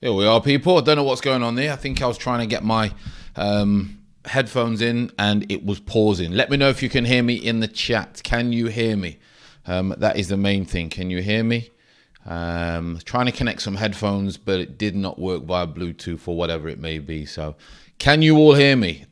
Here we are, people. I don't know what's going on there. I think I was trying to get my headphones in and it was pausing. Let me know if you can hear me in the chat. Can you hear me? That is the main thing. Can you hear me? Trying to connect some headphones, but it did not work via Bluetooth or whatever it may be. So can you all hear me?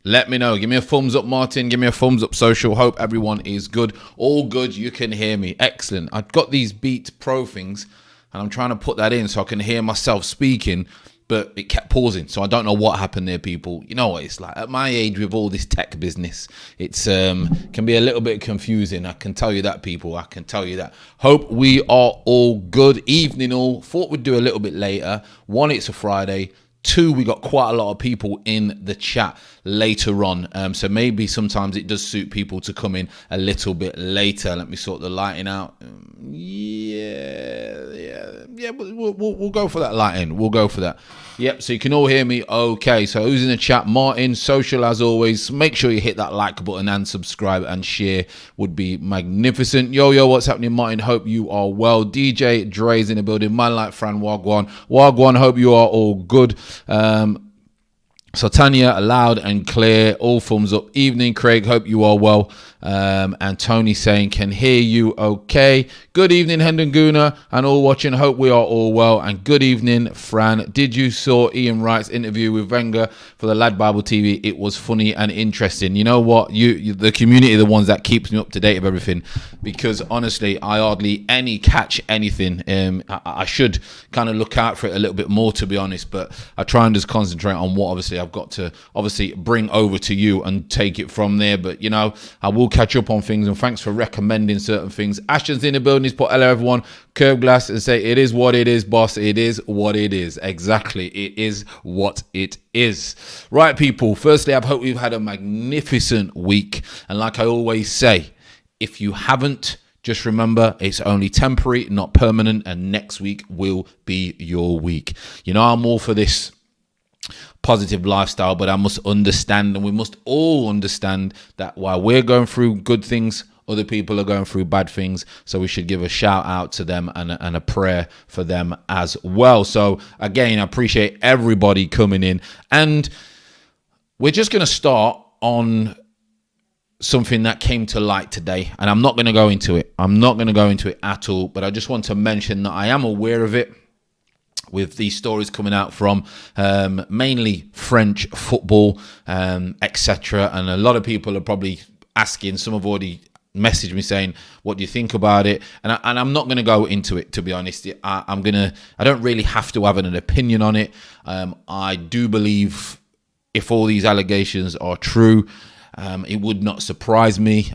Let me know. Give me a thumbs up, Martin. Give me a thumbs up, social. Hope everyone is good. All good. You can hear me. Excellent. I've got these Beats Pro things and I'm trying to put that in so I can hear myself speaking, but it kept pausing. So I don't know what happened there, people. You know what it's like. At my age with all this tech business, it's can be a little bit confusing. I can tell you that, people. I can tell you that. Hope we are all good. Evening all. Thought we'd do a little bit later. One, it's a Friday. Two, we got quite a lot of people in the chat later on. So maybe sometimes it does suit people to come in a little bit later. Let me sort the lighting out. Yeah. We'll go for that lighting. We'll go for that. Yep, so you can all hear me okay. So who's in the chat? Martin, social as always. Make sure you hit that like button and subscribe and share would be magnificent. Yo, what's happening, Martin? Hope you are well. DJ Dre's in the building. Man like Fran Wagwan. Wagwan, hope you are all good. So Tanya, loud and clear, all thumbs up. Evening, Craig, hope you are well. And Tony saying, can hear you okay. Good evening, Hendon Guna, and all watching. Hope we are all well. And good evening, Fran. Did you saw Ian Wright's interview with Wenger for the Lad Bible TV? It was funny and interesting. You know what? You the community are the ones that keeps me up to date of everything, because honestly, I hardly catch anything. I should kind of look out for it a little bit more, to be honest, but I try and just concentrate on what obviously I've got to bring over to you and take it from there. But you know, I will catch up on things, and thanks for recommending certain things. Ashton's in the building. He's put hello everyone. Curb glass and say it is what it is, boss. It is what it is. Exactly, it is what it is. Right, people. Firstly, I hope you've had a magnificent week, and like I always say, if you haven't, just remember it's only temporary, not permanent, and next week will be your week. You know, I'm all for this positive lifestyle, but I must understand, and we must all understand, that while we're going through good things, other people are going through bad things. So we should give a shout out to them and a prayer for them as well. So again, I appreciate everybody coming in, and we're just going to start on something that came to light today, and I'm not going to go into it. I'm not going to go into it at all, but I just want to mention that I am aware of it, with these stories coming out from mainly French football, etc. And a lot of people are probably asking, some have already messaged me saying, what do you think about it? And I'm not going to go into it, to be honest. I don't really have to have an opinion on it. I do believe if all these allegations are true, it would not surprise me.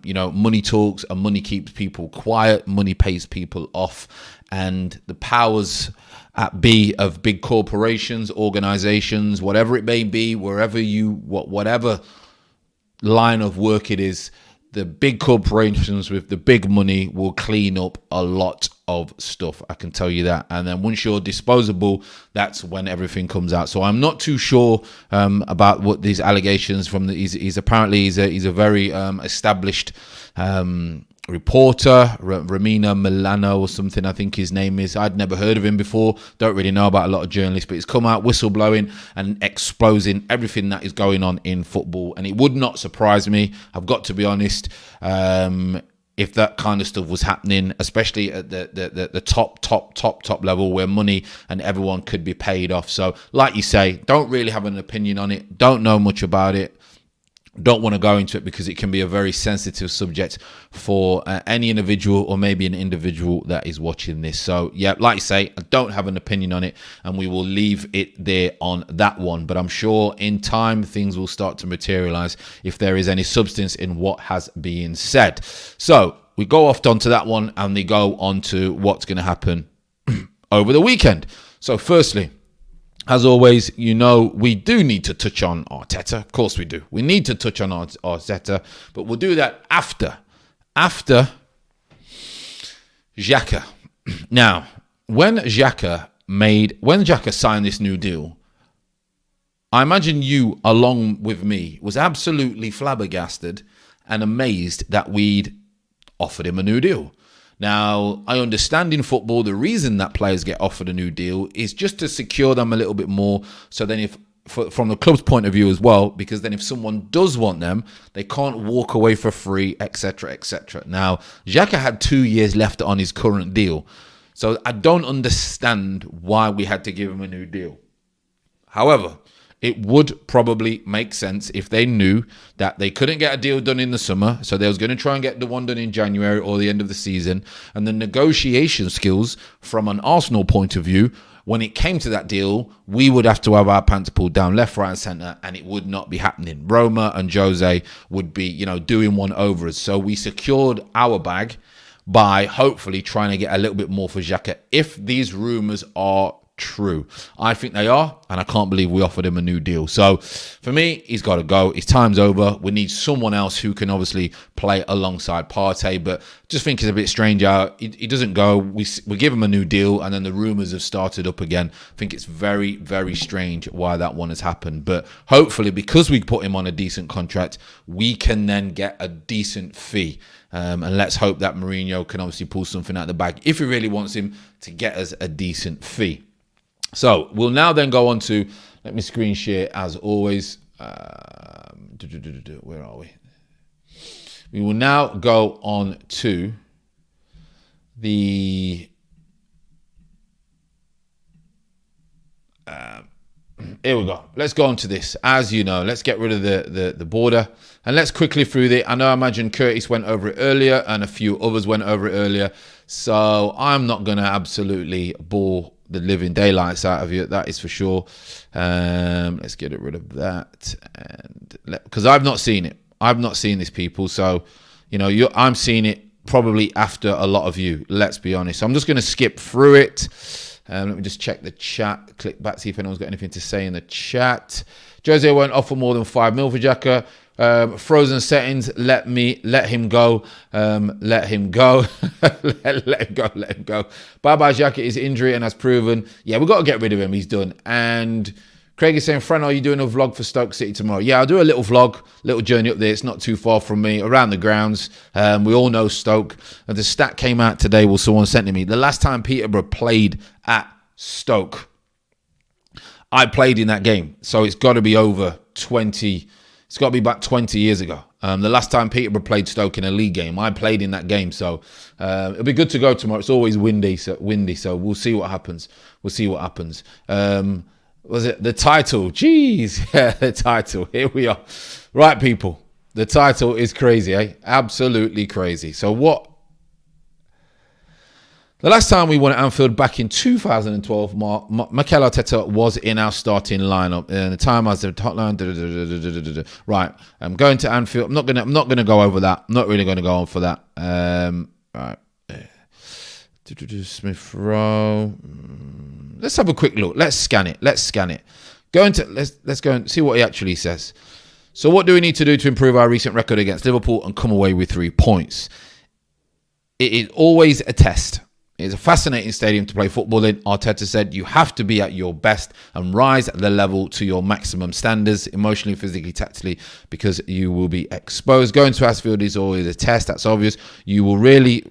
You know, money talks and money keeps people quiet. Money pays people off. And the powers at B of big corporations, organizations, whatever it may be, whatever line of work it is, the big corporations with the big money will clean up a lot of stuff. I can tell you that. And then once you're disposable, that's when everything comes out. So I'm not too sure about what these allegations from he's a very established reporter, Ramina Milano or something, I think his name is. I'd never heard of him before. Don't really know about a lot of journalists, but he's come out whistleblowing and exposing everything that is going on in football. And it would not surprise me, I've got to be honest, if that kind of stuff was happening, especially at the top level where money and everyone could be paid off. So like you say, don't really have an opinion on it. Don't know much about it. Don't want to go into it because it can be a very sensitive subject for any individual, or maybe an individual that is watching this. So yeah, like I say, I don't have an opinion on it, and we will leave it there on that one. But I'm sure in time things will start to materialize if there is any substance in what has been said. So we go off onto that one, and we go on to what's going to happen over the weekend. So firstly, as always, you know, we do need to touch on Arteta. Of course we do. We need to touch on Arteta, but we'll do that after Xhaka. Now, when Xhaka signed this new deal, I imagine you, along with me, was absolutely flabbergasted and amazed that we'd offered him a new deal. Now, I understand in football the reason that players get offered a new deal is just to secure them a little bit more. So then from the club's point of view as well, because then if someone does want them, they can't walk away for free, etc., etc. Now, Xhaka had 2 years left on his current deal. So I don't understand why we had to give him a new deal. However, it would probably make sense if they knew that they couldn't get a deal done in the summer, so they was going to try and get the one done in January or the end of the season, and the negotiation skills from an Arsenal point of view, when it came to that deal, we would have to have our pants pulled down left, right and centre, and it would not be happening. Roma and Jose would be, doing one over us. So we secured our bag by hopefully trying to get a little bit more for Xhaka if these rumours are true. I think they are, and I can't believe we offered him a new deal. So for me, he's got to go. His time's over. We need someone else who can obviously play alongside Partey, but just think it's a bit strange how he doesn't go. We give him a new deal, and then the rumours have started up again. I think it's very, very strange why that one has happened. But hopefully, because we put him on a decent contract, we can then get a decent fee. And let's hope that Mourinho can obviously pull something out of the bag if he really wants him to get us a decent fee. So we'll now then go on to, let me screen share as always. Where are we? We will now go on to the... here we go. Let's go on to this. As you know, let's get rid of the border and let's quickly through it. I know I imagine Curtis went over it earlier and a few others went over it earlier. So I'm not going to absolutely bore the living daylights out of you, that is for sure. Let's get rid of that, and because I've not seen it. I've not seen this, people. So, I'm seeing it probably after a lot of you. Let's be honest. So I'm just going to skip through it. Let me just check the chat. Click back, see if anyone's got anything to say in the chat. Jose won't offer more than 5 mil for Xhaka. Frozen settings. Let him go. Let him go. let him go. Bye Xhaka is injury and has proven. Yeah, we've got to get rid of him. He's done. And Craig is saying, Fran, are you doing a vlog for Stoke City tomorrow? Yeah, I'll do a little vlog, little journey up there. It's not too far from me, around the grounds. We all know Stoke. And the stat came out today, well, someone sent to me. The last time Peterborough played at Stoke, I played in that game. So it's got to be over 20. It's got to be about 20 years ago. The last time Peterborough played Stoke in a league game, I played in that game. So it'll be good to go tomorrow. It's always windy, so we'll see what happens. Was it the title? Jeez, yeah, the title. Here we are. Right, people. The title is crazy, eh? Absolutely crazy. So what? The last time we won at Anfield back in 2012, Mikel Arteta was in our starting lineup. And the time I was the hotline. Right, I'm going to Anfield. I'm not gonna go over that. I'm not really going to go on for that. Right. Smith Rowe. Let's have a quick look. Let's scan it. Let's go and see what he actually says. So what do we need to do to improve our recent record against Liverpool and come away with 3 points? It is always a test. It's a fascinating stadium to play football in. Arteta said you have to be at your best and rise the level to your maximum standards, emotionally, physically, tactically, because you will be exposed. Going to Anfield is always a test. That's obvious. You really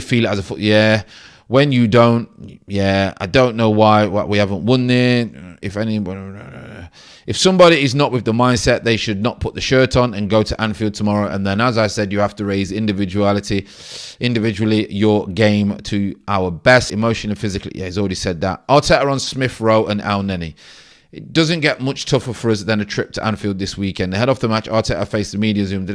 feel it as a foot. Yeah. When you don't, yeah, I don't know why we haven't won there. If somebody is not with the mindset, they should not put the shirt on and go to Anfield tomorrow. And then, as I said, you have to raise individually your game to our best, emotionally, physically. Yeah, he's already said that. Arteta on Smith Rowe and Al Neni. It doesn't get much tougher for us than a trip to Anfield this weekend. Ahead of the match, Arteta faced the media Zoom.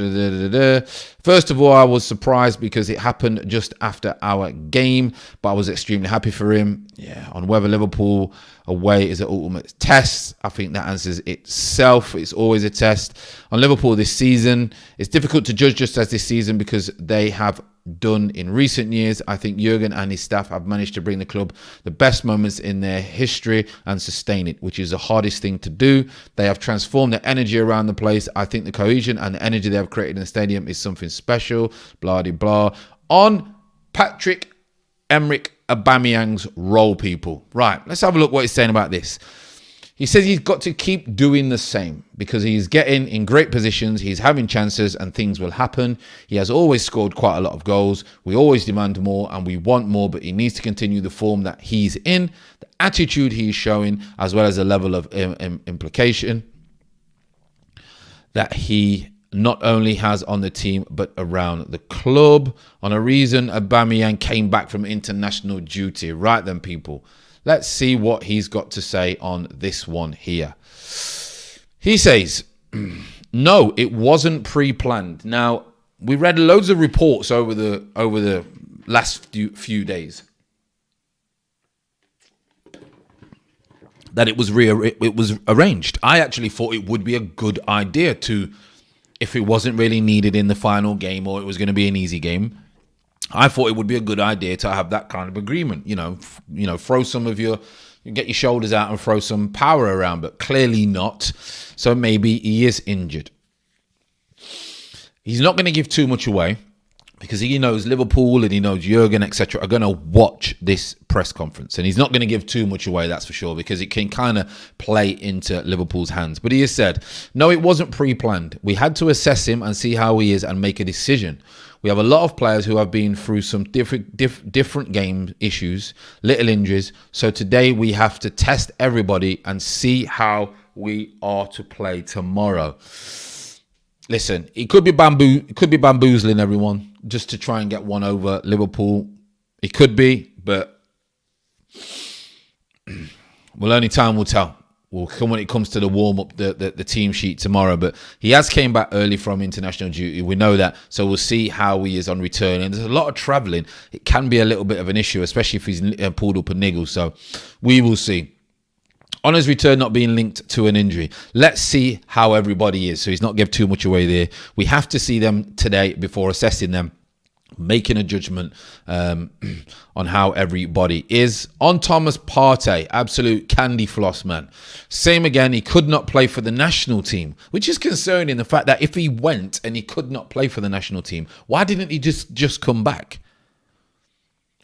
First of all, I was surprised because it happened just after our game, but I was extremely happy for him. Yeah, on whether Liverpool away is an ultimate test, I think that answers itself. It's always a test. On Liverpool this season, it's difficult to judge just as this season because they have done in recent years. I think Jurgen and his staff have managed to bring the club the best moments in their history and sustain it, which is the hardest thing to do. They have transformed the energy around the place. I think the cohesion and the energy they have created in the stadium is something special. Blah, de, blah. On Patrick Emerick Aubameyang's role, people. Right, let's have a look what he's saying about this. He says he's got to keep doing the same because he's getting in great positions, he's having chances and things will happen. He has always scored quite a lot of goals. We always demand more and we want more, but he needs to continue the form that he's in, the attitude he's showing, as well as the level of implication that he not only has on the team, but around the club. On a reason Aubameyang came back from international duty. Right then, people. Let's see what he's got to say on this one here. He says, no, it wasn't pre-planned. Now, we read loads of reports over the last few days that it was arranged. I actually thought it would be a good idea to, if it wasn't really needed in the final game or it was going to be an easy game, I thought it would be a good idea to have that kind of agreement. You know, throw some of get your shoulders out and throw some power around, but clearly not. So maybe he is injured. He's not going to give too much away because he knows Liverpool and he knows Jurgen, etc., are going to watch this press conference. And he's not going to give too much away, that's for sure, because it can kind of play into Liverpool's hands. But he has said, no, it wasn't pre-planned. We had to assess him and see how he is and make a decision. We have a lot of players who have been through some different game issues, little injuries. So today we have to test everybody and see how we are to play tomorrow. Listen, it could be bamboozling everyone just to try and get one over Liverpool. It could be, but well, only time will tell. Will come when it comes to the warm-up, the team sheet tomorrow. But he has came back early from international duty. We know that. So we'll see how he is on return. And there's a lot of travelling. It can be a little bit of an issue, especially if he's pulled up a niggle. So we will see. On his return, not being linked to an injury. Let's see how everybody is. So he's not give too much away there. We have to see them today before assessing them, making a judgment on how everybody is. On Thomas Partey, absolute candy floss, man. Same again, he could not play for the national team, which is concerning, the fact that if he went and he could not play for the national team, why didn't he just come back?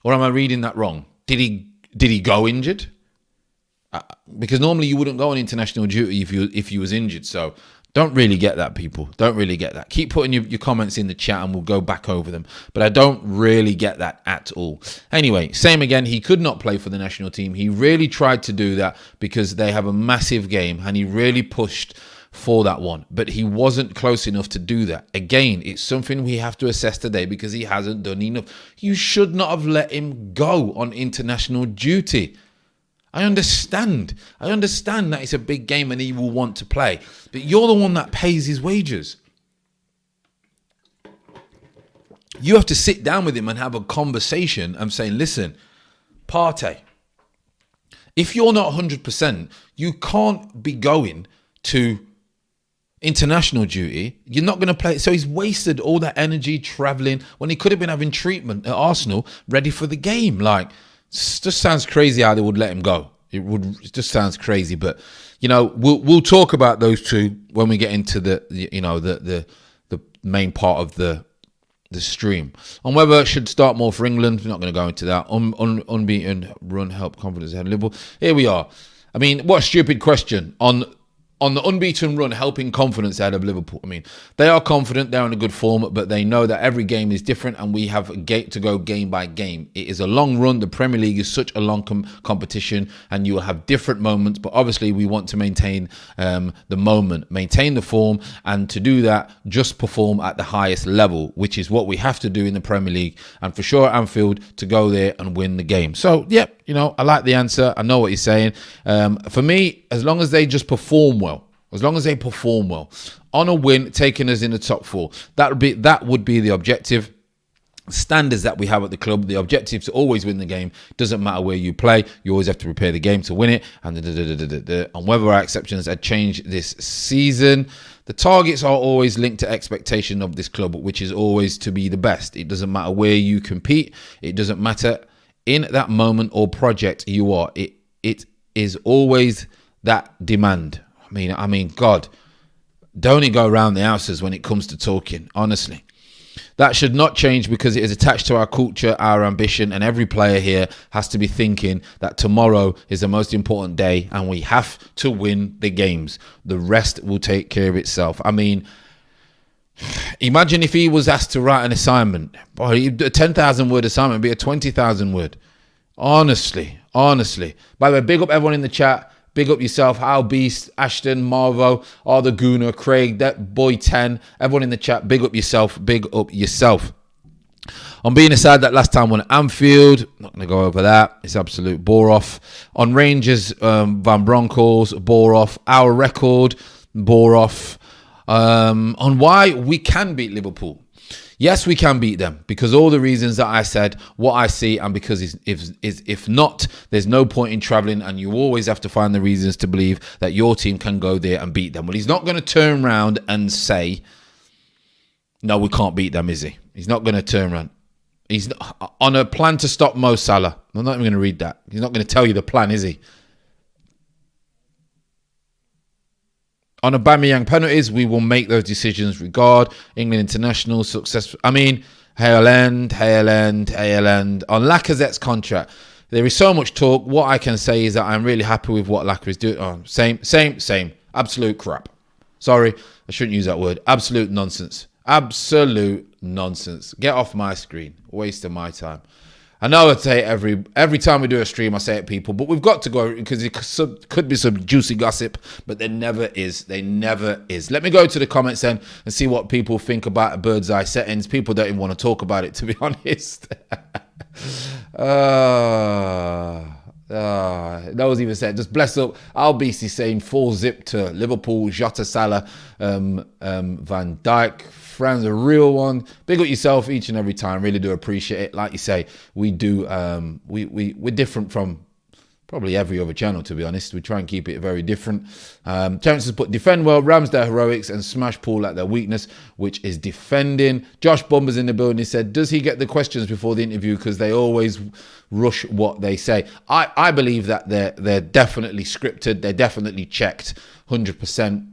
Or am I reading that wrong? Did he go injured? Because normally you wouldn't go on international duty if you was injured. So don't really get that, people. Don't really get that. Keep putting your comments in the chat and we'll go back over them. But I don't really get that at all. Anyway, same again. He could not play for the national team. He really tried to do that because they have a massive game and he really pushed for that one. But he wasn't close enough to do that. Again, it's something we have to assess today because he hasn't done enough. You should not have let him go on international duty. I understand that it's a big game and he will want to play. But you're the one that pays his wages. You have to sit down with him and have a conversation and say, listen, Partey, if you're not 100%, you can't be going to international duty. You're not going to play. So he's wasted all that energy travelling when he could have been having treatment at Arsenal ready for the game. Like, it just sounds crazy how they would let him go. It just sounds crazy, but we'll talk about those two when we get into the main part of the stream. On whether it should start more for England, we're not going to go into that. Unbeaten run help confidence ahead of Liverpool. Here we are. I mean, what a stupid question on the unbeaten run, helping confidence out of Liverpool. I mean, they are confident, they're in a good form, but they know that every game is different and we have to go game by game. It is a long run. The Premier League is such a long competition and you will have different moments, but obviously we want to maintain the moment, maintain the form, and to do that, just perform at the highest level, which is what we have to do in the Premier League, and for sure Anfield to go there and win the game. So, yeah, I like the answer. I know what he's saying. For me, as long as they just perform well, on a win, taking us in the top four, that would be the objective. Standards that we have at the club, the objective to always win the game. Doesn't matter where you play, you always have to prepare the game to win it. And whether our exceptions had changed this season, the targets are always linked to expectation of this club, which is always to be the best. It doesn't matter where you compete. It doesn't matter in that moment or project you are. It is always that demand. I mean, God, don't go around the houses when it comes to talking, honestly. That should not change because it is attached to our culture, our ambition, and every player here has to be thinking that tomorrow is the most important day and we have to win the games. The rest will take care of itself. I mean, imagine if he was asked to write an assignment. Boy, a 10,000 word assignment would be a 20,000 word. Honestly. By the way, big up everyone in the chat. Big up yourself, Al Beast, Ashton, Marvo, all the Gooner, Craig, that boy 10, everyone in the chat. Big up yourself. On being aside that last time on Anfield, not going to go over that. It's absolute bore off. On Rangers, Van Bronckhorst, bore off. Our record, bore off. On why we can beat Liverpool. Yes, we can beat them because all the reasons that I said, what I see, and because if not, there's no point in travelling and you always have to find the reasons to believe that your team can go there and beat them. Well, he's not going to turn around and say, no, we can't beat them, is he? He's not going to turn around. He's not, on a plan to stop Mo Salah. I'm not even going to read that. He's not going to tell you the plan, is he? On Aubameyang penalties, we will make those decisions regard England international success. I mean, hail end. On Lacazette's contract, there is so much talk. What I can say is that I'm really happy with what Lacazette is doing. Oh, same. Absolute crap. Sorry, I shouldn't use that word. Absolute nonsense. Get off my screen. Waste of my time. I know I say it every time we do a stream, I say it, people, but we've got to go because it could be some juicy gossip, but there never is. Let me go to the comments then and see what people think about a bird's eye settings. People don't even want to talk about it, to be honest. That was even said. Just bless up. Al Beast is saying 4-0 to Liverpool. Jota, Salah, Van Dijk. Fran's a real one. Big up yourself each and every time. Really do appreciate it. Like you say, we do. We're different from probably every other channel, to be honest. We try and keep it very different. Chances put defend well, Ramsdale heroics, and smash Paul at their weakness, which is defending. Josh Bomber's in the building. He said, does he get the questions before the interview? Because they always rush what they say. I believe that they're definitely scripted. They're definitely checked. 100%.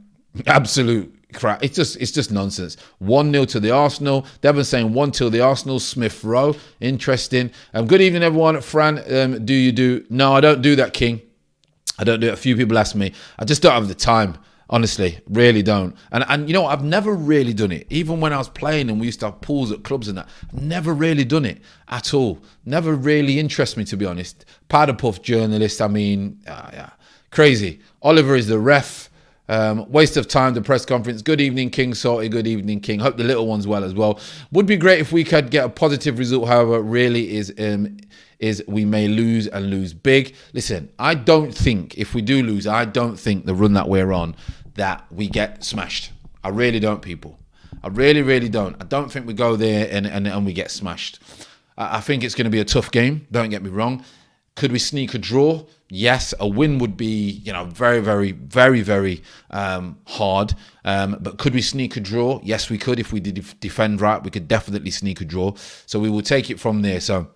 Absolute crap. It's just nonsense. 1-0 to the Arsenal. Devon saying 1 to the Arsenal. Smith Rowe. Interesting. Good evening, everyone. Fran, do you do? No, I don't do that, King. I don't do it. A few people ask me. I just don't have the time. Honestly, really don't. And you know, I've never really done it. Even when I was playing and we used to have pools at clubs and that, I've never really done it at all. Never really interested me, to be honest. Powder puff journalist. I mean, yeah, crazy. Oliver is the ref. Waste of time, the press conference. Good evening, King Salty. Good evening, King. Hope the little one's well as well. Would be great if we could get a positive result. However, really is we may lose and lose big. Listen, I don't think if we do lose, I don't think the run that we're on that we get smashed. I really don't, people. I really don't. I don't think we go there and we get smashed. I think it's going to be a tough game. Don't get me wrong. Could we sneak a draw? Yes, a win would be, very hard. But could we sneak a draw? Yes, we could. If we did defend right, we could definitely sneak a draw. So we will take it from there. So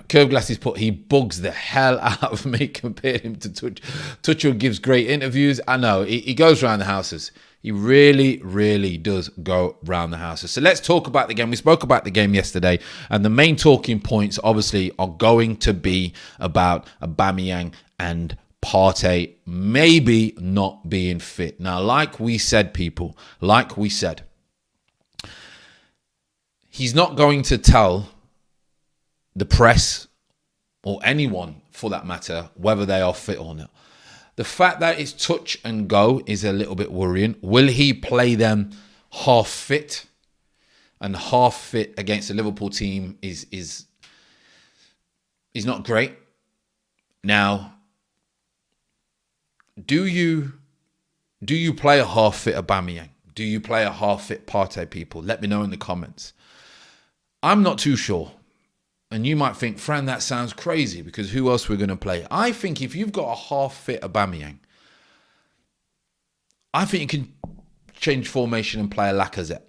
Curve Glasses put, he bugs the hell out of me. Compared him to Tuchel. Tuchel gives great interviews. I know, he goes around the houses. He really does go round the houses. So let's talk about the game. We spoke about the game yesterday, and the main talking points obviously are going to be about Aubameyang and Partey maybe not being fit. Now, like we said, people, he's not going to tell the press or anyone for that matter whether they are fit or not. The fact that it's touch and go is a little bit worrying. Will he play them half fit? And half fit against the Liverpool team is not great. Now, do you play a half fit Aubameyang? Do you play a half fit Partey, people? Let me know in the comments. I'm not too sure. And you might think, Fran, that sounds crazy because who else we're going to play? I think if you've got a half-fit Aubameyang, I think you can change formation and play a Lacazette.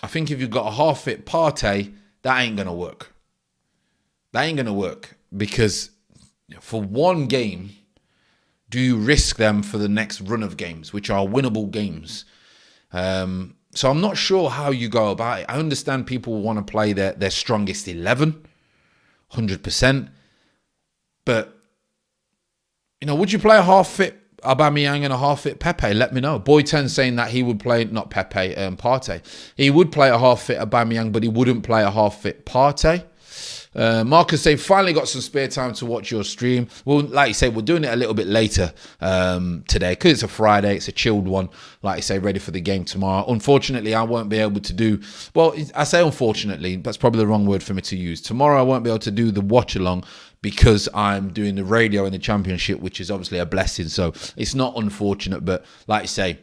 I think if you've got a half-fit Partey, that ain't going to work. That ain't going to work because for one game, do you risk them for the next run of games, which are winnable games? So I'm not sure how you go about it. I understand people want to play their strongest 11, 100%. But, would you play a half-fit Aubameyang and a half-fit Pepe? Let me know. Boy10 saying that he would play, not Pepe, Partey. He would play a half-fit Aubameyang, but he wouldn't play a half-fit Partey. Marcus say, finally got some spare time to watch your stream. Well, like you say, we're doing it a little bit later today because it's a Friday. It's a chilled one. Like you say, ready for the game tomorrow. Unfortunately, I won't be able to do... Well, I say unfortunately. That's probably the wrong word for me to use. Tomorrow, I won't be able to do the watch-along because I'm doing the radio in the Championship, which is obviously a blessing. So it's not unfortunate, but like you say,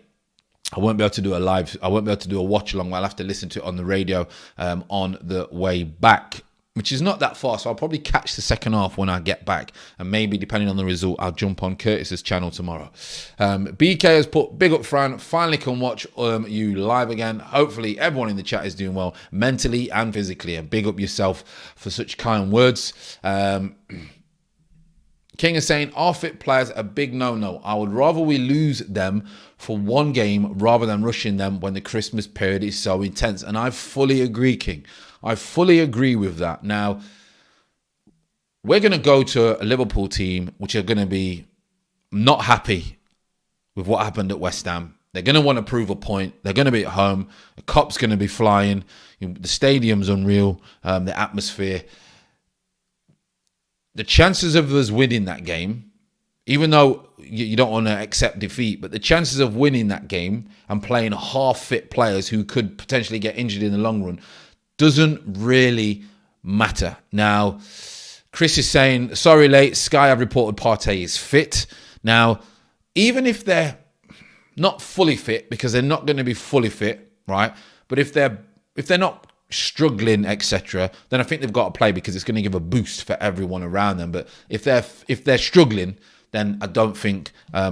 I won't be able to do a live... I won't be able to do a watch-along. I'll have to listen to it on the radio on the way back, which is not that far, so I'll probably catch the second half when I get back, and maybe depending on the result, I'll jump on Curtis's channel tomorrow. BK has put, big up Fran, finally can watch you live again. Hopefully everyone in the chat is doing well mentally and physically, and big up yourself for such kind words. King is saying, our fit players a big no-no. I would rather we lose them for one game rather than rushing them when the Christmas period is so intense. And I fully agree, King. I fully agree with that. Now, we're going to go to a Liverpool team which are going to be not happy with what happened at West Ham. They're going to want to prove a point. They're going to be at home. The cop's going to be flying. The stadium's unreal. The atmosphere. The chances of us winning that game, even though you don't want to accept defeat, but the chances of winning that game and playing half-fit players who could potentially get injured in the long run doesn't really matter. Now, Chris is saying, sorry late, Sky have reported Partey is fit. Now, even if they're not fully fit, because they're not going to be fully fit, right? But if they're not struggling, etc., then I think they've got to play because it's going to give a boost for everyone around them. But if they're struggling, then I don't think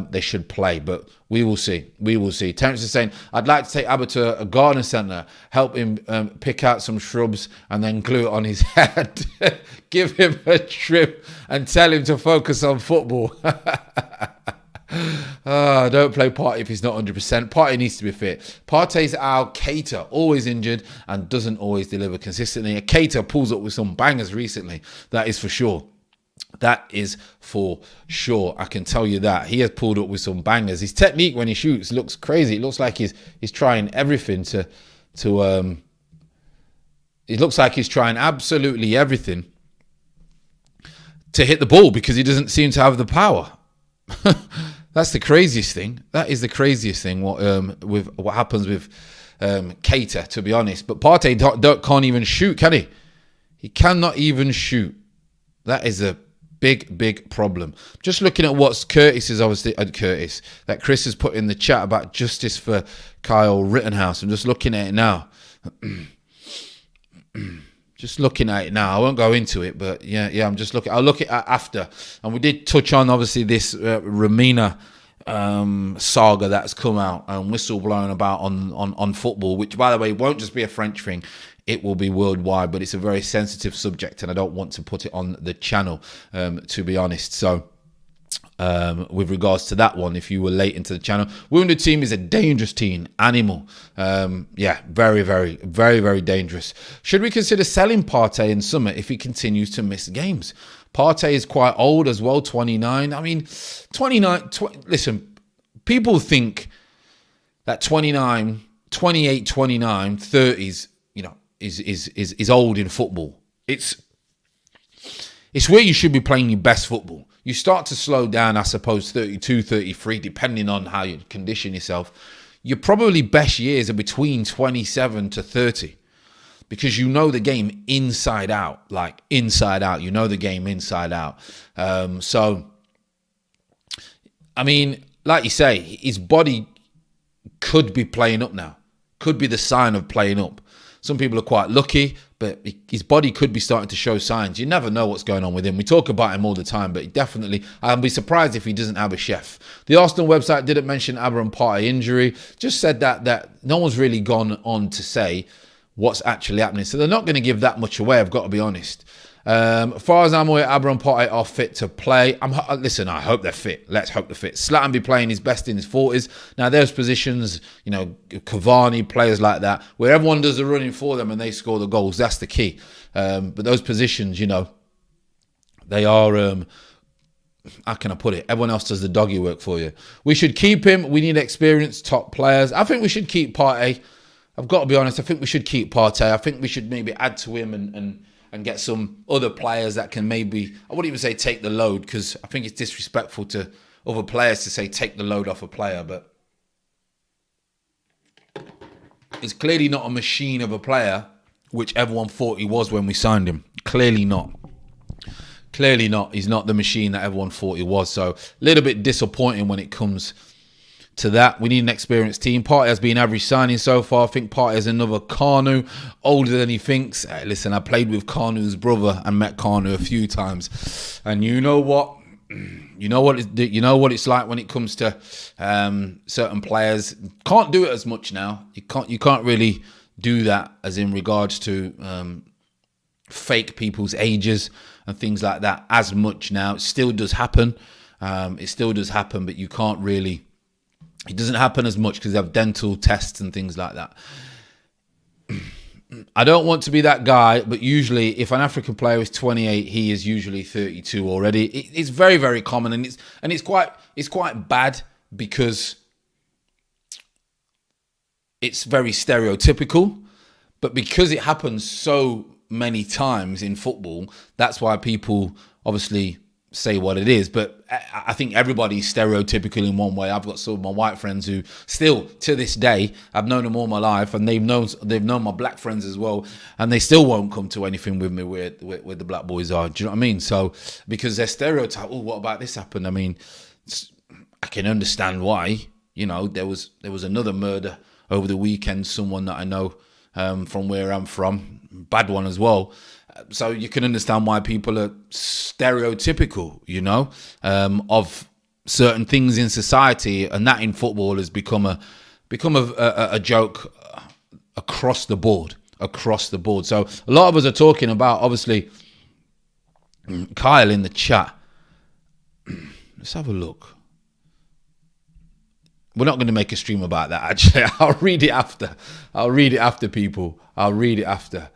they should play. But we will see. We will see. Terence is saying, I'd like to take Abba to a garden centre, help him pick out some shrubs and then glue it on his head. Give him a trim and tell him to focus on football. Don't play Partey if he's not 100%. Partey needs to be fit. Partey's our Keita, always injured and doesn't always deliver consistently. Keita pulls up with some bangers recently. That is for sure. That is for sure. I can tell you that. He has pulled up with some bangers. His technique when he shoots looks crazy. It looks like he's trying everything to it looks like he's trying absolutely everything to hit the ball because he doesn't seem to have the power. That's the craziest thing. That is the craziest thing. With what happens with Keita, to be honest. But Partey can't even shoot, can he? He cannot even shoot. That is a big problem. Just looking at what Curtis is obviously that Chris has put in the chat about justice for Kyle Rittenhouse. I'm just looking at it now. Just looking at it now. I won't go into it, but yeah. I'm just looking. I'll look at it after. And we did touch on obviously this Romina saga that's come out and whistleblowing about on football, which by the way won't just be a French thing. It will be worldwide, but it's a very sensitive subject, and I don't want to put it on the channel, to be honest. So, with regards to that one, if you were late into the channel, Wounded Team is a dangerous team, animal. Very dangerous. Should we consider selling Partey in summer if he continues to miss games? Partey is quite old as well, 29. I mean, 29. Listen, people think that 29, 28, 29, 30s, is old in football. It's where you should be playing your best football. You start to slow down, I suppose, 32, 33, depending on how you condition yourself. Your probably best years are between 27 to 30 because you know the game inside out, like inside out. You know the game inside out. So, I mean, like you say, his body could be playing up now. Could be the sign of playing up. Some people are quite lucky, but his body could be starting to show signs. You never know what's going on with him. We talk about him all the time, but definitely, I'll be surprised if he doesn't have a chef. The Arsenal website didn't mention Abraham Partey injury, just said that no one's really gone on to say what's actually happening. So they're not going to give that much away, I've got to be honest. As far as I'm aware, Aubameyang and Partey are fit to play. Listen, I hope they're fit. Let's hope they're fit. Zlatan be playing his best in his 40s. Now, there's positions, Cavani, players like that, where everyone does the running for them and they score the goals. That's the key. But those positions, they are... how can I put it? Everyone else does the doggy work for you. We should keep him. We need experienced top players. I think we should keep Partey. I've got to be honest. I think we should keep Partey. I think we should maybe add to him and get some other players that can maybe, I wouldn't even say take the load, because I think it's disrespectful to other players to say take the load off a player. But it's clearly not a machine of a player, which everyone thought he was when we signed him. Clearly not. Clearly not. He's not the machine that everyone thought he was. So a little bit disappointing when it comes to that. We need an experienced team. Partey has been average signing so far. I think Partey is another Kanu, older than he thinks. Hey, listen, I played with Kanu's brother and met Kanu a few times. And you know what? You know what it's like when it comes to certain players. Can't do it as much now. You can't really do that as in regards to fake people's ages and things like that as much now. It still does happen. But you can't really... It doesn't happen as much because they have dental tests and things like that. I don't want to be that guy, but usually if an African player is 28, he is usually 32 already. It's very, very common, and it's quite bad because it's very stereotypical. But because it happens so many times in football, that's why people obviously say what it is. But I think everybody's stereotypical in one way. I've got some of my white friends who still to this day, I've known them all my life, and they've known my black friends as well, and they still won't come to anything with me where the black boys are. Do you know what I mean? So because they're stereotyped, oh, what about this happened? I mean, I can understand why. There was another murder over the weekend, someone that I know from where I'm from, bad one as well. So you can understand why people are stereotypical, of certain things in society, and that in football has become a joke across the board. So a lot of us are talking about, obviously, Kyle in the chat. Let's have a look. We're not going to make a stream about that, actually. I'll read it after, people. I'll read it after.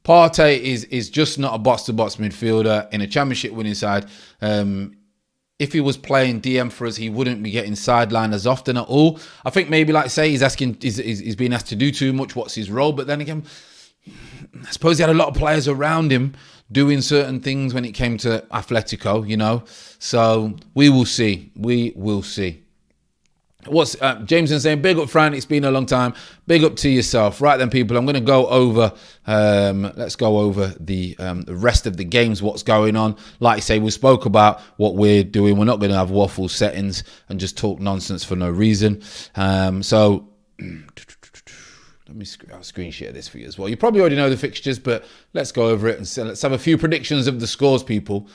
Partey is just not a box-to-box midfielder in a championship winning side. If he was playing DM for us, he wouldn't be getting sidelined as often at all. I think maybe, like say, he's being asked to do too much. What's his role? But then again, I suppose he had a lot of players around him doing certain things when it came to Atletico, So we will see. What's Jameson saying? Big up, Fran. It's been a long time. Big up to yourself. Right then, people. I'm going to go over. Let's go over the rest of the games. What's going on? Like I say, we spoke about what we're doing. We're not going to have waffle settings and just talk nonsense for no reason. So let me I'll screen share this for you as well. You probably already know the fixtures, but let's go over it and let's have a few predictions of the scores, people.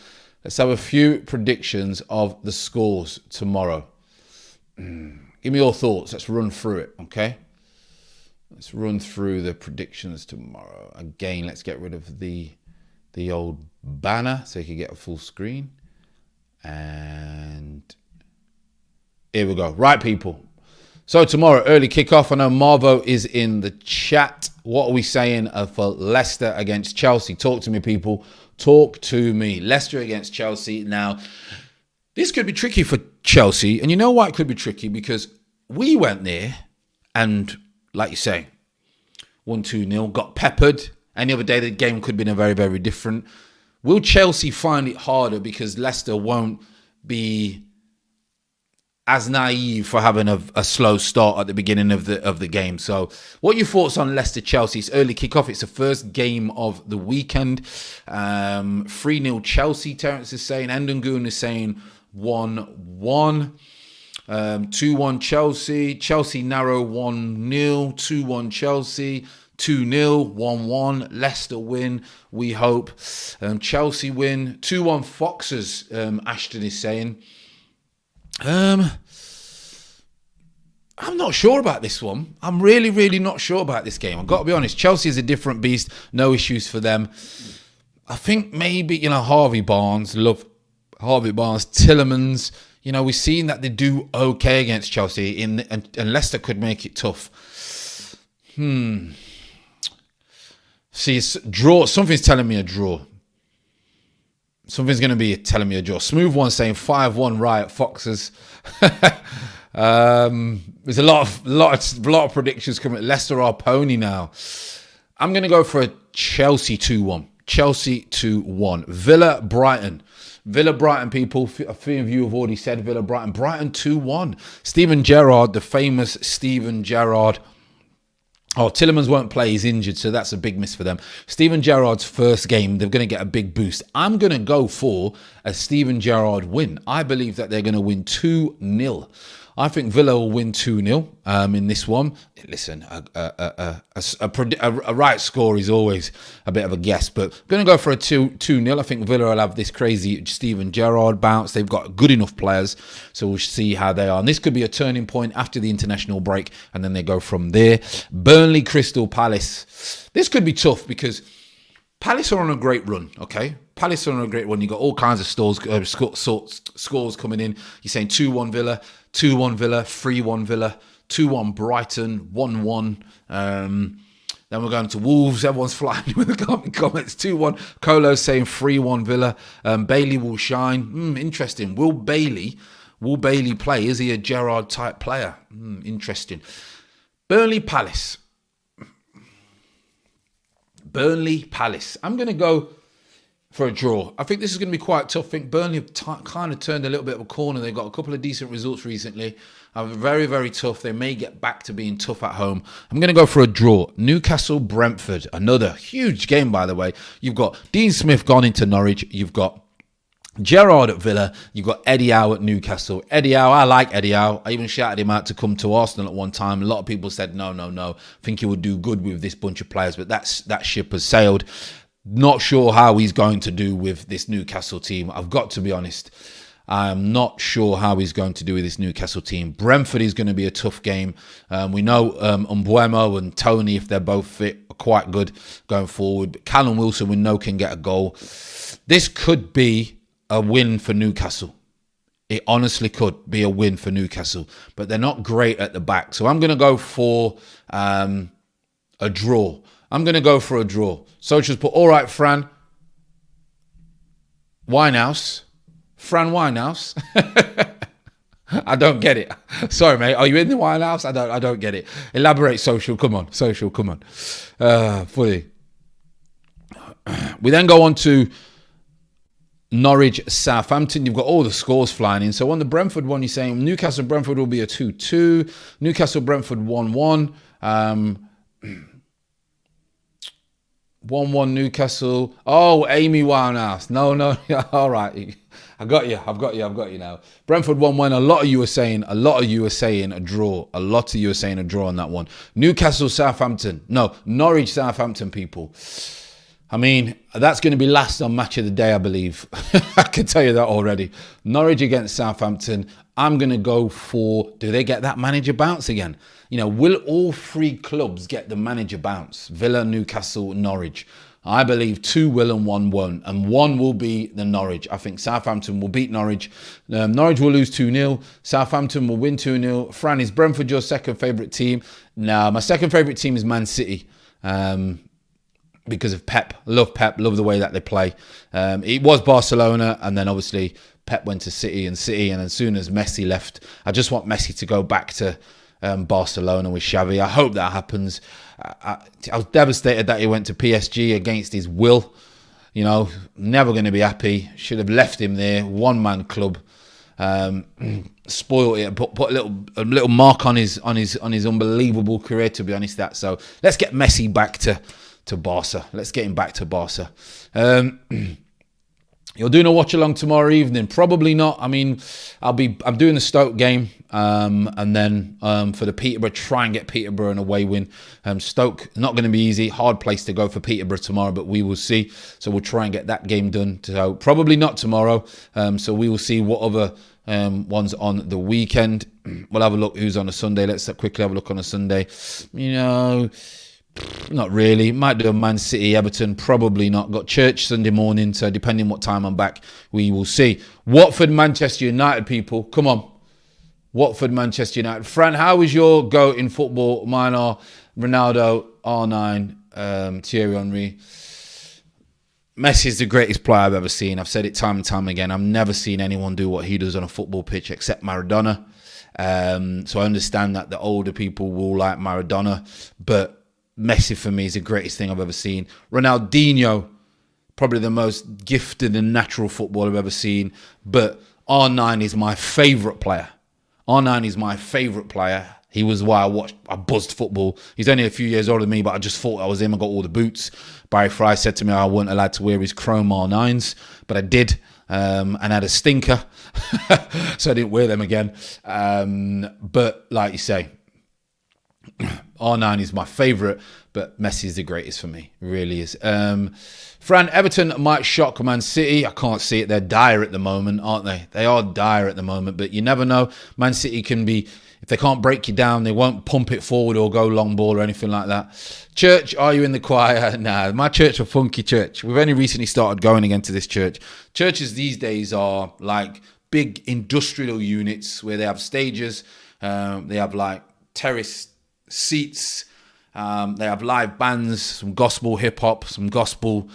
Let's have a few predictions of the scores tomorrow. Give me your thoughts. Let's run through it, okay? Let's run through the predictions tomorrow. Again, let's get rid of the old banner so you can get a full screen. And here we go. Right, people. So tomorrow, early kickoff. I know Marvo is in the chat. What are we saying for Leicester against Chelsea? Talk to me, people. Talk to me. Leicester against Chelsea. Now, this could be tricky for Chelsea. And you know why it could be tricky? Because we went there and, like you say, 1-2-0, got peppered. Any other day, the game could have been a very, very different. Will Chelsea find it harder because Leicester won't be as naive for having a slow start at the beginning of the game? So what are your thoughts on Leicester-Chelsea? It's early kickoff. It's the first game of the weekend. 3-0 Chelsea, Terence is saying. Endengoon is saying 1-1. 2-1 Chelsea. Chelsea narrow 1-0. 2-1 Chelsea. 2-0. 1-1. Leicester win, we hope. Chelsea win. 2-1 Foxes, Ashton is saying. I'm not sure about this one. I'm really not sure about this game. I've got to be honest. Chelsea is a different beast. No issues for them. I think maybe, Harvey Barnes, love Harvey Barnes, Tielemans. We've seen that they do okay against Chelsea, and Leicester could make it tough. See, it's draw. Something's telling me a draw. Something's going to be telling me a draw. Smooth one saying 5-1 Riot Foxes. There's a lot of predictions coming. Leicester are pony now. I'm going to go for a Chelsea 2-1. Chelsea 2-1. Villa Brighton. Villa Brighton, people. A few of you have already said Villa Brighton. Brighton 2-1. Steven Gerrard, the famous Steven Gerrard. Oh, Tielemans won't play. He's injured, so that's a big miss for them. Steven Gerrard's first game, they're going to get a big boost. I'm going to go for a Steven Gerrard win. I believe that they're going to win 2-0. I think Villa will win 2-0 in this one. Listen, a right score is always a bit of a guess, but I'm going to go for a 2-0. I think Villa will have this crazy Steven Gerrard bounce. They've got good enough players, so we'll see how they are. And this could be a turning point after the international break, and then they go from there. Burnley Crystal Palace. This could be tough because Palace are on a great run, okay? Palace are on a great run. You got all kinds of scores coming in. You're saying 2-1 Villa, 2-1 Villa, 3-1 Villa, 2-1 Brighton, 1-1. Then we're going to Wolves. Everyone's flying with the comments. 2-1. Colo's saying 3-1 Villa. Bailey will shine. Interesting. Will Bailey play? Is he a Gerrard type player? Interesting. Burnley Palace. I'm going to go for a draw. I think this is going to be quite tough. I think Burnley have kind of turned a little bit of a corner. They've got a couple of decent results recently. Very, very tough. They may get back to being tough at home. I'm going to go for a draw. Newcastle Brentford. Another huge game, by the way. You've got Dean Smith gone into Norwich. You've got Gerrard at Villa. You've got Eddie Howe at Newcastle. Eddie Howe, I like Eddie Howe. I even shouted him out to come to Arsenal at one time. A lot of people said, no. I think he would do good with this bunch of players, but that ship has sailed. Not sure how he's going to do with this Newcastle team. I've got to be honest. I'm not sure how he's going to do with this Newcastle team. Brentford is going to be a tough game. We know Mbeumo and Tony, if they're both fit, are quite good going forward. But Callum Wilson, we know, can get a goal. This could be a win for Newcastle. It honestly could be a win for Newcastle. But they're not great at the back. So I'm going to go for a draw. I'm going to go for a draw. Socials put, all right, Fran Winehouse. I don't get it. Sorry, mate. Are you in the Winehouse? I don't get it. Elaborate, Social. Come on. Fully. We then go on to Norwich Southampton. You've got all the scores flying in. So on the Brentford one, you're saying Newcastle Brentford will be a 2-2. Newcastle Brentford 1-1. 1-1 Newcastle. Oh, Amy Winehouse. No. All right. I've got you now. Brentford 1-1. A lot of you are saying a draw. A lot of you are saying a draw on that one. Newcastle Southampton. No, Norwich Southampton, people. I mean, that's going to be last on Match of the Day, I believe. I can tell you that already. Norwich against Southampton. I'm going to go for, do they get that manager bounce again? Will all three clubs get the manager bounce? Villa, Newcastle, Norwich. I believe 2 will and 1 won't. And 1 will be the Norwich. I think Southampton will beat Norwich. Norwich will lose 2-0. Southampton will win 2-0. Fran, is Brentford your second favourite team? No, my second favourite team is Man City. Because of Pep. Love Pep. Love the way that they play. It was Barcelona, and then obviously Pep went to City, and as soon as Messi left, I just want Messi to go back to Barcelona with Xavi. I hope that happens. I was devastated that he went to PSG against his will. Never going to be happy. Should have left him there. One-man club. Spoiled it. Put a little mark on his unbelievable career, to be honest. So let's get Messi back to Barca. Let's get him back to Barca. You're doing a watch along tomorrow evening? Probably not. I mean, I'm doing the Stoke game, and then for the Peterborough, try and get Peterborough an away win. Stoke, not going to be easy. Hard place to go for Peterborough tomorrow, but we will see. So we'll try and get that game done. So probably not tomorrow. So we will see what other ones on the weekend. We'll have a look who's on a Sunday. Let's quickly have a look on a Sunday. Not really. Might do a Man City, Everton. Probably not. Got church Sunday morning, so depending what time I'm back, we will see. Watford, Manchester United, people. Come on. Watford, Manchester United. Fran, how is your GOAT in football? Mine are Ronaldo, R9, Thierry Henry. Messi is the greatest player I've ever seen. I've said it time and time again. I've never seen anyone do what he does on a football pitch except Maradona. So I understand that the older people will like Maradona, but Messi for me is the greatest thing I've ever seen. Ronaldinho, probably the most gifted and natural footballer I've ever seen. But R9 is my favourite player. R9 is my favourite player. He was why I buzzed football. He's only a few years older than me, but I just thought I was him. I got all the boots. Barry Fry said to me I wasn't allowed to wear his chrome R9s, but I did, and had a stinker. So I didn't wear them again. But like you say, R9 is my favourite, but Messi is the greatest for me. It really is. Fran, Everton might shock Man City. I can't see it. They're dire at the moment, aren't they? They are dire at the moment, but you never know. Man City can be, if they can't break you down, they won't pump it forward or go long ball or anything like that. Church, are you in the choir? Nah, my church a funky church. We've only recently started going again to this church. Churches these days are like big industrial units where they have stages. They have like terrace seats. They have live bands, some gospel hip hop, some gospel,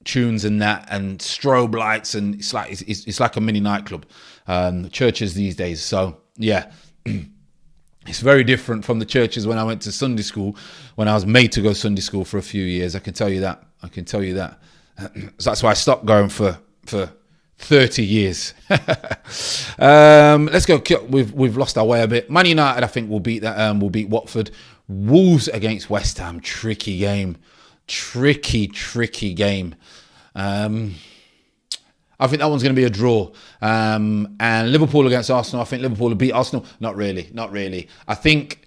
tunes and that, and strobe lights, and it's like a mini nightclub. Churches these days, so yeah, it's very different from the churches when I went to Sunday school, when I was made to go Sunday school for a few years. I can tell you that. So that's why I stopped going for 30 years. Let's go. We've lost our way a bit. Man United, I think, will beat that. Will beat Watford. Wolves against West Ham. Tricky game. Tricky game. I think that one's going to be a draw. And Liverpool against Arsenal. I think Liverpool will beat Arsenal. Not really. I think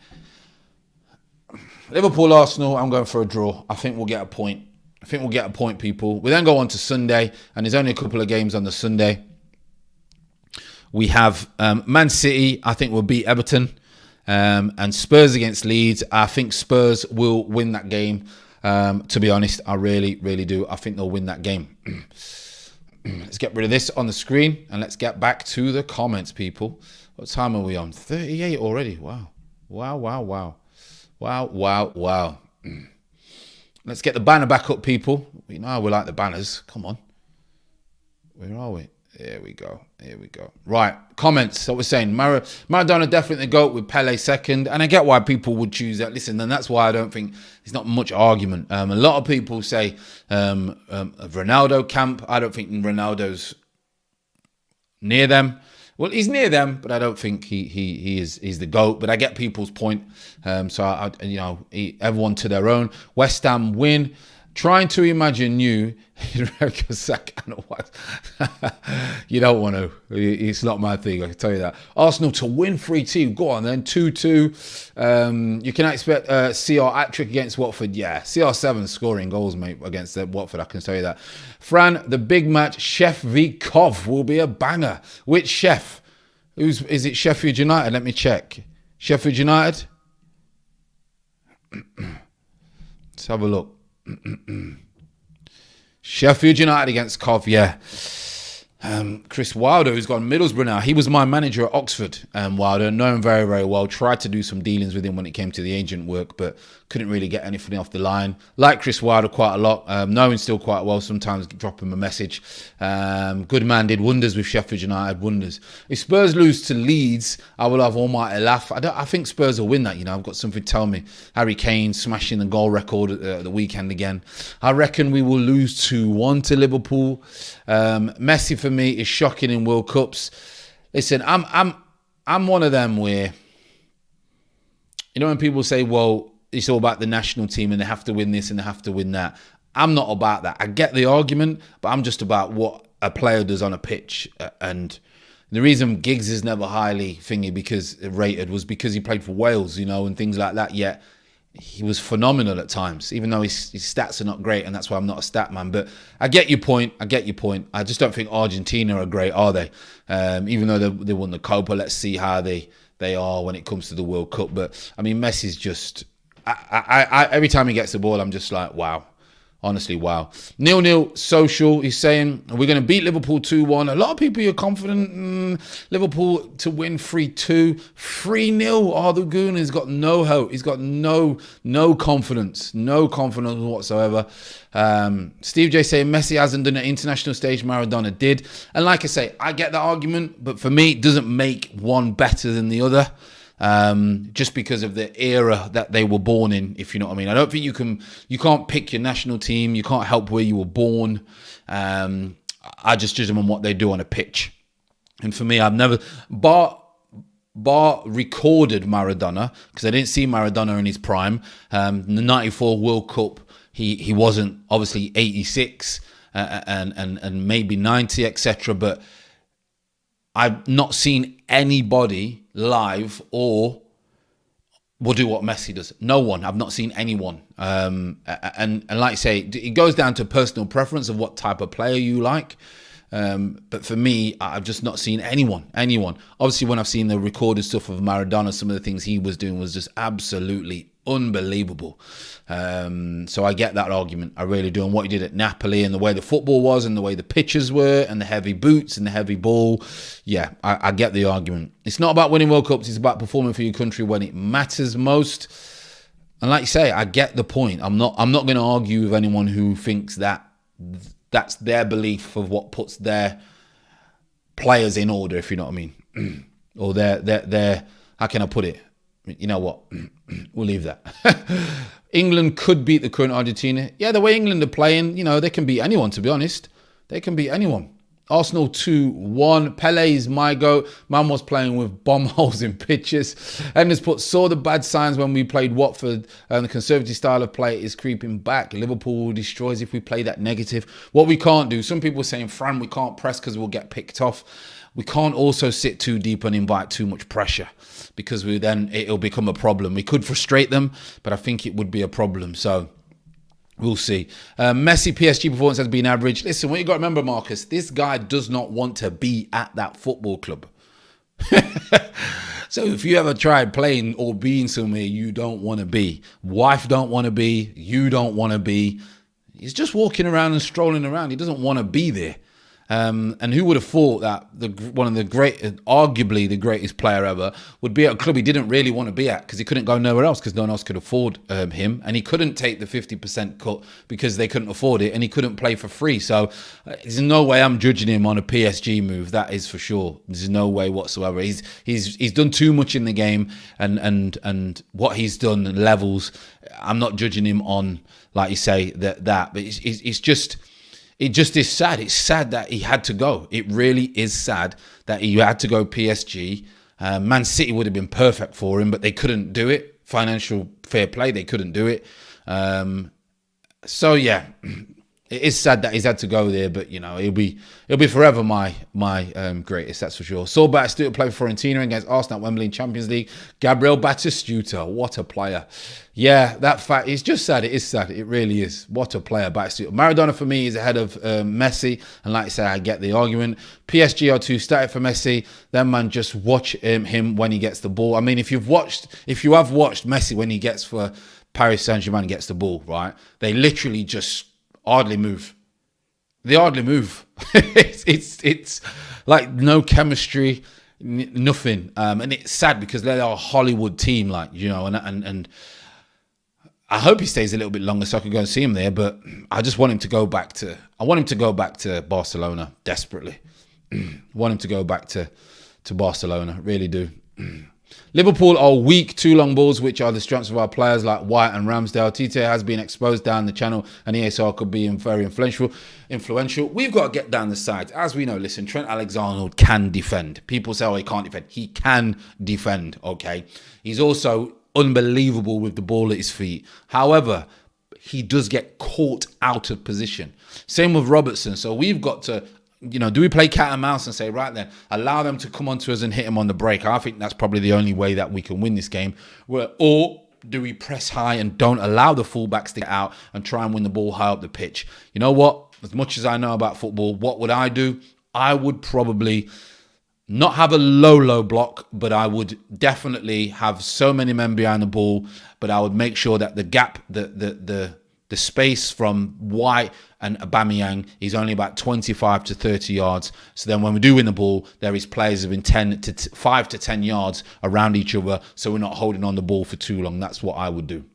Liverpool, Arsenal, I'm going for a draw. I think we'll get a point. People. We then go on to Sunday, and there's only a couple of games on the Sunday. We have Man City, I think, will beat Everton. And Spurs against Leeds. I think Spurs will win that game. To be honest, I really do. I think they'll win that game. Let's get rid of this on the screen, and let's get back to the comments, people. What time are we on? 38 already. Wow. Let's get the banner back up, people. We know we like the banners. Come on. Where are we? Here we go. Right, comments. So we're saying Maradona definitely the GOAT with Pele second. And I get why people would choose that. Listen, and that's why I don't think there's not much argument. A lot of people say Ronaldo camp. I don't think Ronaldo's near them. Well, he's near them, but I don't think he's the GOAT. But I get people's point. So everyone to their own. West Ham win. Trying to imagine you, you don't want to. It's not my thing, I can tell you that. Arsenal to win 3-2. Go on then, 2-2. You can expect CR hat-trick against Watford. Yeah, CR7 scoring goals, mate, against Watford, I can tell you that. Fran, the big match, Chef v Cov, will be a banger. Which Chef? Is it Sheffield United? Let me check. Sheffield United? Let's have a look. Sheffield United against Cov, yeah. Chris Wilder, who's gone Middlesbrough now. He was my manager at Oxford. Wilder, know him very, very well. Tried to do some dealings with him when it came to the agent work, but couldn't really get anything off the line. Like Chris Wilder quite a lot. Know him still quite well. Sometimes drop him a message. Good man, did wonders with Sheffield United. Wonders. If Spurs lose to Leeds, I will have almighty laugh. I think Spurs will win that. I've got something to tell me. Harry Kane smashing the goal record at the weekend again. I reckon we will lose 2-1 to Liverpool. Messi for me is shocking in World Cups. Listen, I'm one of them where, when people say, well, it's all about the national team and they have to win this and they have to win that. I'm not about that. I get the argument, but I'm just about what a player does on a pitch. And the reason Giggs is never highly rated was because he played for Wales, and things like that. Yet he was phenomenal at times, even though his stats are not great, and that's why I'm not a stat man. But I get your point. I just don't think Argentina are great, are they? Even though they won the Copa, let's see how they are when it comes to the World Cup. But I mean, Messi's just Every time he gets the ball, I'm just like, wow. Honestly, wow. 0-0 social. He's saying, we're going to beat Liverpool 2-1. A lot of people are confident Liverpool to win 3-2. 3-0. Oh, the Goon has got no hope. He's got no confidence. No confidence whatsoever. Steve J saying Messi hasn't done an international stage. Maradona did. And like I say, I get that argument. But for me, it doesn't make one better than the other. Just because of the era that they were born in, if you know what I mean. I don't think you can't pick your national team. You can't help where you were born. I just judge them on what they do on a pitch. And for me, I've never, bar recorded Maradona, because I didn't see Maradona in his prime. The 94 World Cup, he wasn't, obviously 86 and maybe 90, etc. But I've not seen anybody live or will do what Messi does. No one. I've not seen anyone. And like I say, it goes down to personal preference of what type of player you like. But for me, I've just not seen anyone. Obviously, when I've seen the recorded stuff of Maradona, some of the things he was doing was just absolutely unbelievable. So I get that argument. I really do. And what he did at Napoli and the way the football was and the way the pitches were and the heavy boots and the heavy ball. Yeah, I get the argument. It's not about winning World Cups. It's about performing for your country when it matters most. And like you say, I get the point. I'm not going to argue with anyone who thinks that that's their belief of what puts their players in order, if you know what I mean. Or their how can I put it? You know what? We'll leave that. England could beat the current Argentina. Yeah, the way England are playing, they can beat anyone, to be honest. They can beat anyone. Arsenal 2-1. Pele's my goat. Man was playing with bomb holes in pitches. Edmonds saw the bad signs when we played Watford. The conservative style of play is creeping back. Liverpool will destroy us if we play that negative. What we can't do, some people are saying, Fran, we can't press because we'll get picked off. We can't also sit too deep and invite too much pressure, because it'll become a problem. We could frustrate them, but I think it would be a problem. So we'll see. Messi PSG performance has been average. Listen, what you got to remember, Marcus, this guy does not want to be at that football club. So if you ever tried playing or being somewhere you don't want to be, wife don't want to be, you don't want to be, he's just walking around and strolling around. He doesn't want to be there. And who would have thought that one of the arguably the greatest player ever, would be at a club he didn't really want to be at, because he couldn't go nowhere else because no one else could afford him, and he couldn't take the 50% cut because they couldn't afford it, and he couldn't play for free. So there's no way I'm judging him on a PSG move. That is for sure. There's no way whatsoever. He's done too much in the game, and what he's done levels. I'm not judging him on, like you say, that. But it's just. It just is sad. It's sad that he had to go. It really is sad that he had to go PSG. Man City would have been perfect for him, but they couldn't do it. Financial fair play, they couldn't do it. So yeah, it is sad that he's had to go there, but he'll be forever my greatest, that's for sure. Saul Batistuta played for Fiorentina against Arsenal at Wembley in Champions League. Gabriel Batistuta, what a player. Yeah, that fact, it's just sad. It is sad. It really is. What a player, Batistuta. Maradona for me is ahead of Messi, and like I say, I get the argument. PSG are too static for Messi. Then man, just watch him when he gets the ball. I mean, if you have watched Messi when he gets for Paris Saint-Germain, gets the ball, right? They literally just hardly move. They hardly move. it's like no chemistry, nothing. And it's sad because they are a Hollywood team, and I hope he stays a little bit longer so I can go and see him there. But I just want him to go back to. I want him to go back to Barcelona desperately. Want him to go back to Barcelona, really do. Liverpool are weak, 2 long balls, which are the strengths of our players like White and Ramsdale. Tite has been exposed down the channel, and ESR could be very influential. We've got to get down the sides. As we know, listen, Trent Alexander-Arnold can defend. People say, he can't defend. He can defend, okay? He's also unbelievable with the ball at his feet. However, he does get caught out of position. Same with Robertson. So we've got to... do we play cat and mouse and say, right then, allow them to come onto us and hit him on the break? I think that's probably the only way that we can win this game. Or do we press high and don't allow the fullbacks to get out and try and win the ball high up the pitch? You know what? As much as I know about football, what would I do? I would probably not have a low block, but I would definitely have so many men behind the ball. But I would make sure that the gap, the space from White and Aubameyang is only about 25 to 30 yards. So then when we do win the ball, there is players within 5 to 10 yards around each other, so we're not holding on the ball for too long. That's what I would do.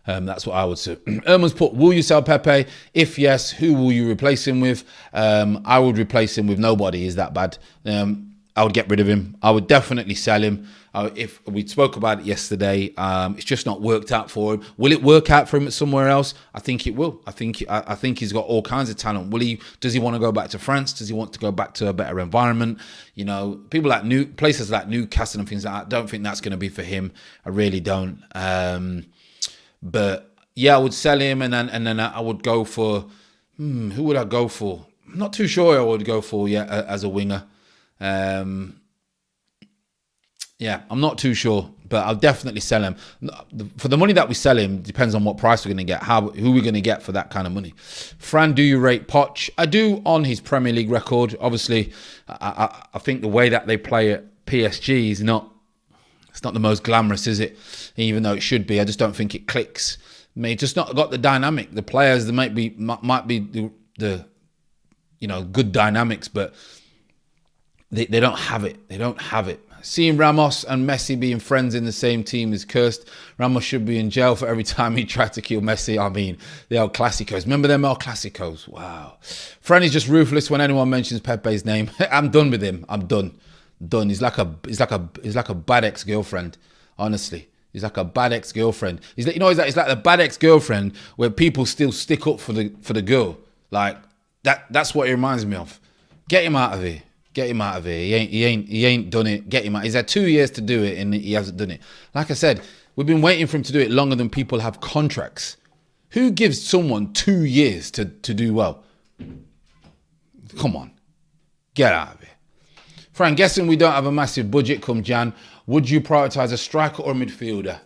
That's what I would say. Erman's put, will you sell Pepe? If yes, who will you replace him with? I would replace him with nobody. Is that bad? I would get rid of him. I would definitely sell him. If we spoke about it yesterday, it's just not worked out for him. Will it work out for him somewhere else? I think it will. I think he's got all kinds of talent. Does he want to go back to France? Does he want to go back to a better environment? You know, places like Newcastle and things like that. I don't think that's going to be for him. I really don't. But yeah, I would sell him, and then I would go for who would I go for? I'm not too sure who I would go for yet as a winger. Yeah, I'm not too sure, but I'll definitely sell him. For the money that we sell him, depends on what price we're going to get, who we're going to get for that kind of money. Fran, do you rate Poch? I do on his Premier League record. Obviously, I think the way that they play at PSG is it's not the most glamorous, is it? Even though it should be, I just don't think it clicks. I mean, it's just not got the dynamic. The players, there might be the good dynamics, but they don't have it. They don't have it. Seeing Ramos and Messi being friends in the same team is cursed. Ramos should be in jail for every time he tried to kill Messi. I mean, the El Clasicos. Remember them El Clasicos? Wow. Fran is just ruthless when anyone mentions Pepe's name. I'm done with him. I'm done. He's like a bad ex-girlfriend. Honestly, he's like a bad ex-girlfriend. He's like the bad ex-girlfriend where people still stick up for the girl. Like that's what he reminds me of. Get him out of here. Get him out of here. He ain't done it. Get him out. He's had 2 years to do it and he hasn't done it. Like I said, we've been waiting for him to do it longer than people have contracts. Who gives someone 2 years to do well? Come on. Get out of here. Frank, guessing we don't have a massive budget come Jan, would you prioritise a striker or a midfielder?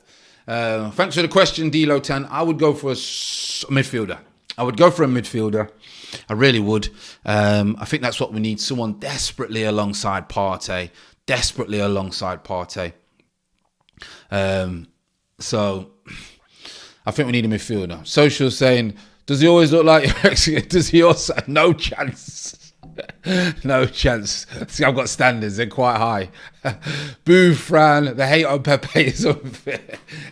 Thanks for the question, D-Lo10. I would go for a midfielder. I really would. I think that's what we need. Someone desperately alongside Partey. So I think we need a midfielder. Social saying, does he always look like does he also? No chance. No chance. See, I've got standards. They're quite high. Boo, Fran. The hate on Pepe is unfair.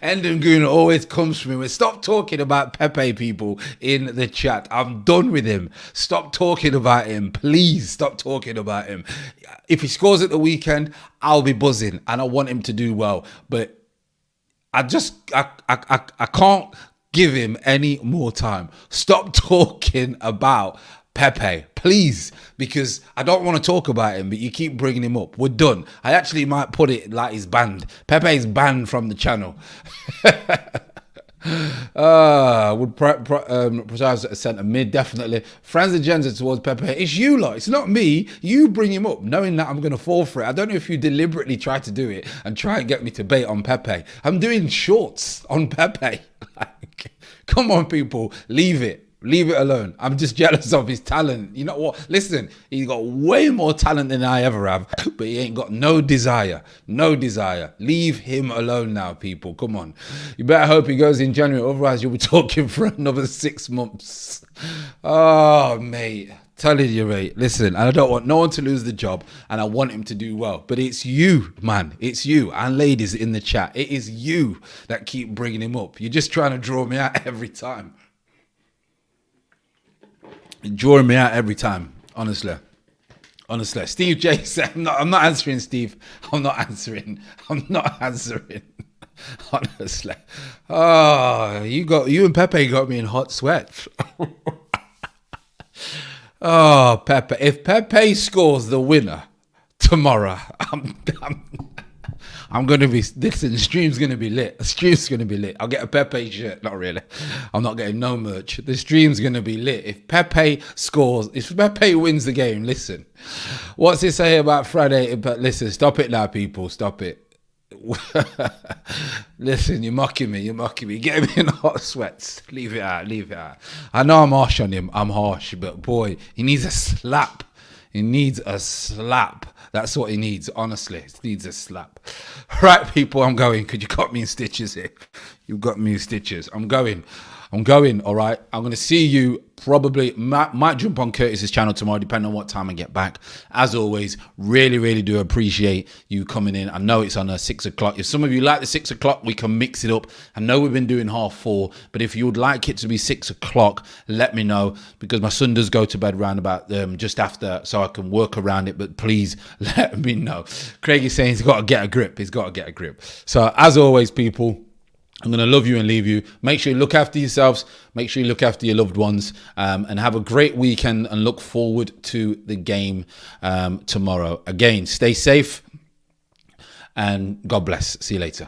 Endenguna always comes from me. Stop talking about Pepe, people, in the chat. I'm done with him. Stop talking about him. Please stop talking about him. If he scores at the weekend, I'll be buzzing and I want him to do well. But I can't give him any more time. Stop talking about Pepe, please, because I don't want to talk about him, but you keep bringing him up. We're done. I actually might put it like he's banned. Pepe's banned from the channel. Would prioritize a centre mid, definitely. Fran's agenda towards Pepe. It's you lot. It's not me. You bring him up, knowing that I'm going to fall for it. I don't know if you deliberately try to do it and try and get me to bait on Pepe. I'm doing shorts on Pepe. Come on, people. Leave it. Leave it alone. I'm just jealous of his talent. You know what? Listen, he's got way more talent than I ever have, but he ain't got no desire. No desire. Leave him alone now, people. Come on. You better hope he goes in January, otherwise you'll be talking for another 6 months. Oh, mate. Telling you, mate. Listen, and I don't want no one to lose the job, and I want him to do well. But it's you, man. It's you. And ladies in the chat, it is you that keep bringing him up. You're just trying to draw me out every time. Drawing me out every time, honestly. Steve J said, I'm not answering, Steve. I'm not answering. Honestly. Oh, you and Pepe got me in hot sweats. Oh, Pepe. If Pepe scores the winner tomorrow, I'm going to be, listen, the stream's going to be lit. I'll get a Pepe shirt. Not really. I'm not getting no merch. The stream's going to be lit. If Pepe scores, if Pepe wins the game, listen. What's it say about Friday? But listen, stop it now, people. Stop it. Listen, you're mocking me. Get me in hot sweats. Leave it out. I know I'm harsh on him. I'm harsh. But boy, he needs a slap. He needs a slap. That's what he needs, honestly. He needs a slap. Right, people, I'm going. Could you got me in stitches here? You've got me in stitches. I'm going, all right? I'm going to see you probably, might jump on Curtis's channel tomorrow, depending on what time I get back. As always, really, really do appreciate you coming in. I know it's on 6 o'clock. If some of you like the 6 o'clock, we can mix it up. I know we've been doing 4:30, but if you would like it to be 6 o'clock, let me know, because my son does go to bed around about just after, so I can work around it. But please let me know. Craig is saying he's got to get a grip. He's got to get a grip. So as always, people, I'm going to love you and leave you. Make sure you look after yourselves. Make sure you look after your loved ones, and have a great weekend, and look forward to the game tomorrow. Again, stay safe and God bless. See you later.